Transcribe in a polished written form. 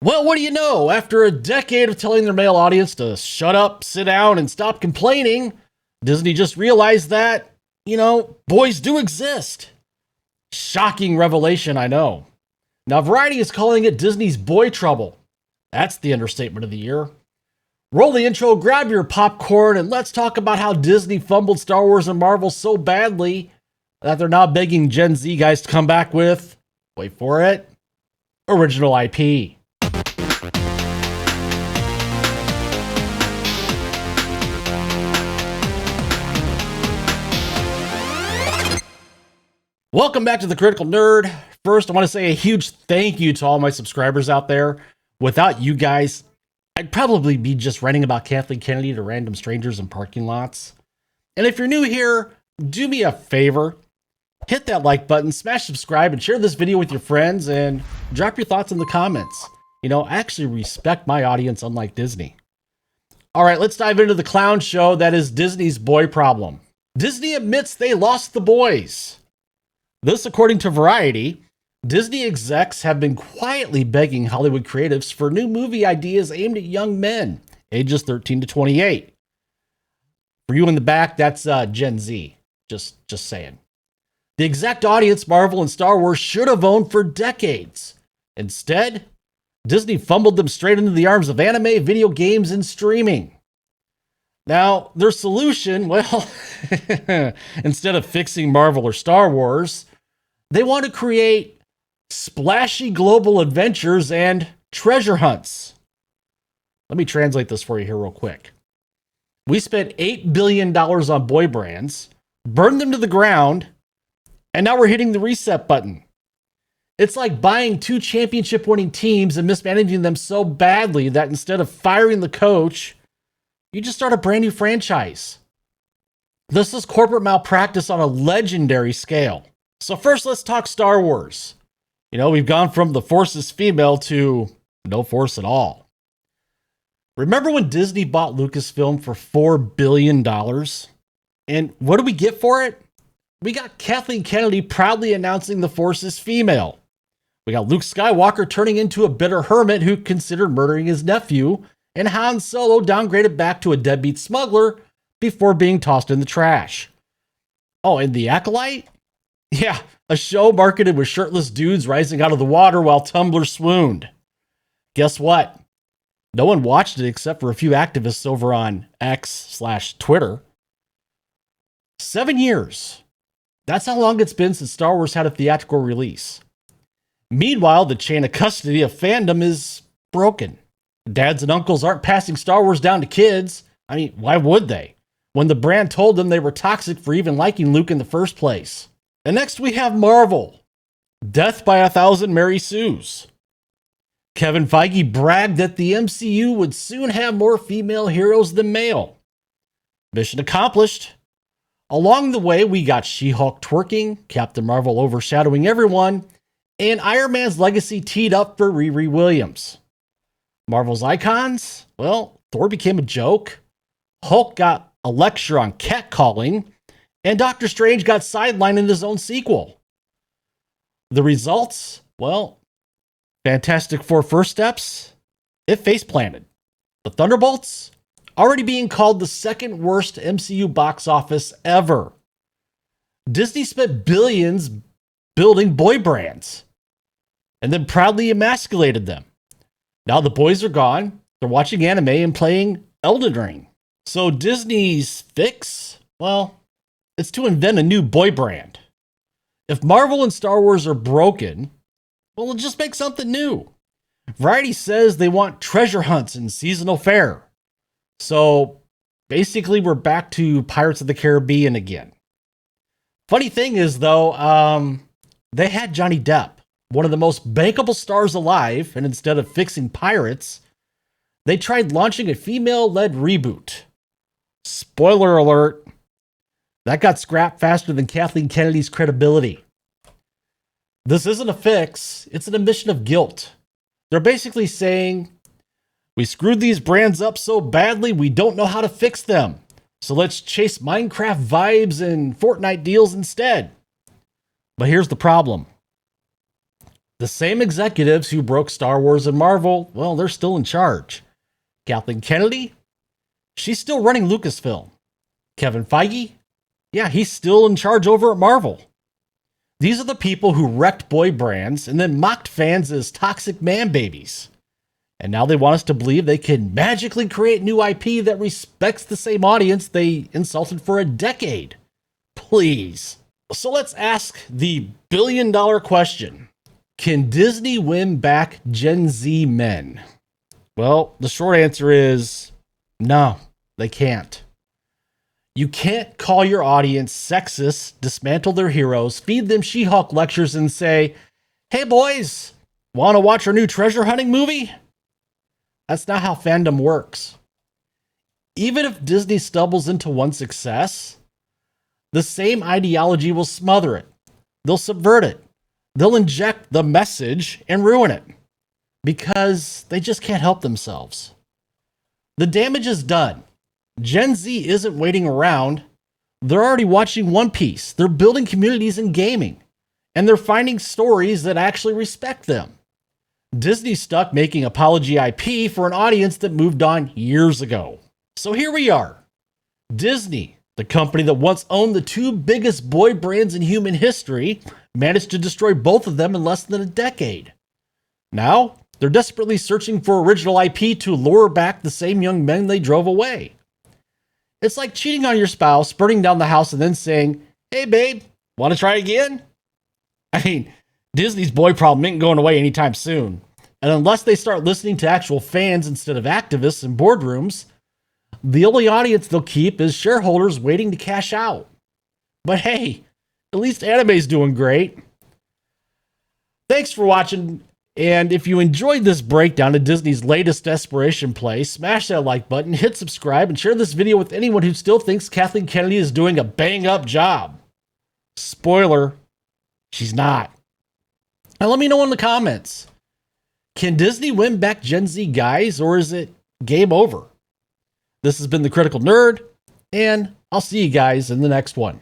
Well, what do you know? After a decade of telling their male audience to shut up, sit down, and stop complaining, Disney just realized that, boys do exist. Shocking revelation, I know. Now, Variety is calling it Disney's boy trouble. That's the understatement of the year. Roll the intro, grab your popcorn, and let's talk about how Disney fumbled Star Wars and Marvel so badly that they're now begging Gen Z guys to come back with, wait for it, original IP. Welcome back to The Critical Nerd. First, I want to say a huge thank you to all my subscribers out there. Without you guys, I'd probably be just writing about Kathleen Kennedy to random strangers in parking lots. And if you're new here, do me a favor. Hit that like button, smash subscribe, and share this video with your friends, and drop your thoughts in the comments. I actually respect my audience, unlike Disney. All right, let's dive into the clown show that is Disney's boy problem. Disney admits they lost the boys. This, according to Variety, Disney execs have been quietly begging Hollywood creatives for new movie ideas aimed at young men, ages 13 to 28. For you in the back, that's Gen Z. Just saying. The exact audience Marvel and Star Wars should have owned for decades. Instead, Disney fumbled them straight into the arms of anime, video games, and streaming. Now, their solution, well, instead of fixing Marvel or Star Wars, they want to create splashy global adventures and treasure hunts. Let me translate this for you here real quick. We spent $8 billion on boy brands, burned them to the ground, and now we're hitting the reset button. It's like buying two championship-winning teams and mismanaging them so badly that instead of firing the coach, you just start a brand new franchise. This is corporate malpractice on a legendary scale. So first, let's talk Star Wars. We've gone from the Force is female to no force at all. Remember when Disney bought Lucasfilm for $4 billion? And what do we get for it? We got Kathleen Kennedy proudly announcing the Force is female. We got Luke Skywalker turning into a bitter hermit who considered murdering his nephew, and Han Solo downgraded back to a deadbeat smuggler before being tossed in the trash. Oh, and The Acolyte? Yeah, a show marketed with shirtless dudes rising out of the water while Tumblr swooned. Guess what? No one watched it except for a few activists over on X/Twitter. 7 years. That's how long it's been since Star Wars had a theatrical release. Meanwhile, the chain of custody of fandom is broken. Dads and uncles aren't passing Star Wars down to kids. I mean, why would they? When the brand told them they were toxic for even liking Luke in the first place. And next we have Marvel. Death by 1,000 Mary Sues. Kevin Feige bragged that the MCU would soon have more female heroes than male. Mission accomplished. Along the way, we got She-Hulk twerking, Captain Marvel overshadowing everyone, and Iron Man's legacy teed up for Riri Williams. Marvel's icons? Well, Thor became a joke. Hulk got a lecture on catcalling, and Doctor Strange got sidelined in his own sequel. The results? Well, Fantastic Four First Steps? It face-planted. The Thunderbolts? Already being called the second worst MCU box office ever. Disney spent billions building boy brands, and then proudly emasculated them. Now the boys are gone, they're watching anime and playing Elden Ring. So Disney's fix? Well, it's to invent a new boy brand. If Marvel and Star Wars are broken, well, just make something new. Variety says they want treasure hunts and seasonal fare. So basically we're back to Pirates of the Caribbean again. Funny thing is though, they had Johnny Depp, one of the most bankable stars alive, and instead of fixing pirates, they tried launching a female-led reboot. Spoiler alert, that got scrapped faster than Kathleen Kennedy's credibility. This isn't a fix, it's an admission of guilt. They're basically saying, we screwed these brands up so badly we don't know how to fix them. So let's chase Minecraft vibes and Fortnite deals instead. But here's the problem. The same executives who broke Star Wars and Marvel, well, they're still in charge. Kathleen Kennedy, she's still running Lucasfilm. Kevin Feige, yeah, he's still in charge over at Marvel. These are the people who wrecked boy brands and then mocked fans as toxic man babies. And now they want us to believe they can magically create new IP that respects the same audience they insulted for a decade. Please. So let's ask the billion-dollar question. Can Disney win back Gen Z men? Well, the short answer is no, they can't. You can't call your audience sexist, dismantle their heroes, feed them She-Hulk lectures, and say, hey boys, want to watch our new treasure hunting movie? That's not how fandom works. Even if Disney stumbles into one success, the same ideology will smother it. They'll subvert it. They'll inject the message and ruin it because they just can't help themselves. The damage is done. Gen Z isn't waiting around. They're already watching One Piece. They're building communities in gaming. And they're finding stories that actually respect them. Disney's stuck making apology IP for an audience that moved on years ago. So here we are. Disney, the company that once owned the two biggest boy brands in human history, managed to destroy both of them in less than a decade. Now, they're desperately searching for original IP to lure back the same young men they drove away. It's like cheating on your spouse, burning down the house, and then saying, hey babe, want to try again? I mean, Disney's boy problem ain't going away anytime soon. And unless they start listening to actual fans instead of activists in boardrooms, the only audience they'll keep is shareholders waiting to cash out. But hey, at least anime's doing great. Thanks for watching. And if you enjoyed this breakdown of Disney's latest desperation play, smash that like button, hit subscribe, and share this video with anyone who still thinks Kathleen Kennedy is doing a bang-up job. Spoiler, she's not. And let me know in the comments. Can Disney win back Gen Z guys, or is it game over? This has been The Critical Nerd, and I'll see you guys in the next one.